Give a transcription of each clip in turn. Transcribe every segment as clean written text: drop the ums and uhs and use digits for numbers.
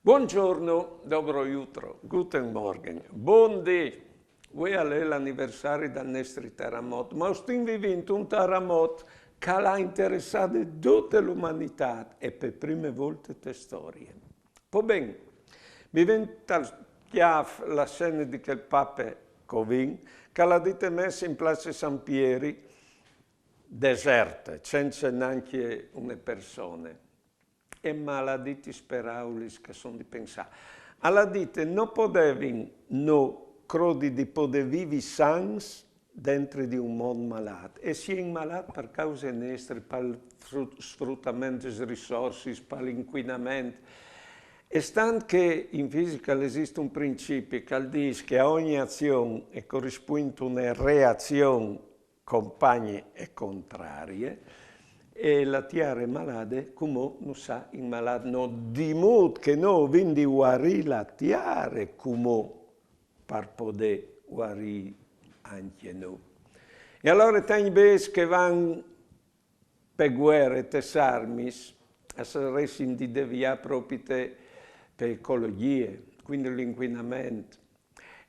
Buongiorno, dobro jutro, guten Morgen, buondì. Voi è l'anniversario del nostro terremoto, ma stiamo vivendo un terremoto che ha interessato tutta l'umanità e per prime volte la storia. Poi bene, mi viene chiaro la scena di quel Papa Covin che l'ha dita messa in Piazza San Pieri, deserta, senza neanche una persona. E malediti speraulis che sono di pensare. Alla dite non potevi no crodi di poter vivi sans dentro di un mondo malato e si è malato per cause nostre, per il sfruttamento delle risorse, per l'inquinamento. E stando che in fisica esiste un principio che dice che a ogni azione corrisponde una reazione compagne e contrarie, e la tiare malade, come non sa, in malato non di modo che noi quindi guarire la tiare come per poter guarire anche noi. E allora tanti bes che vanno per guerre, per armi, a saresti di deviare proprio per ecologia, quindi l'inquinamento,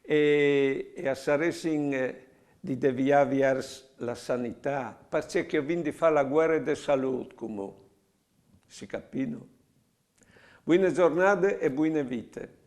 e a saresti di deviare verso la sanità, perché quindi fa la guerra di salute, come si capisce. Buone giornate e buone vite.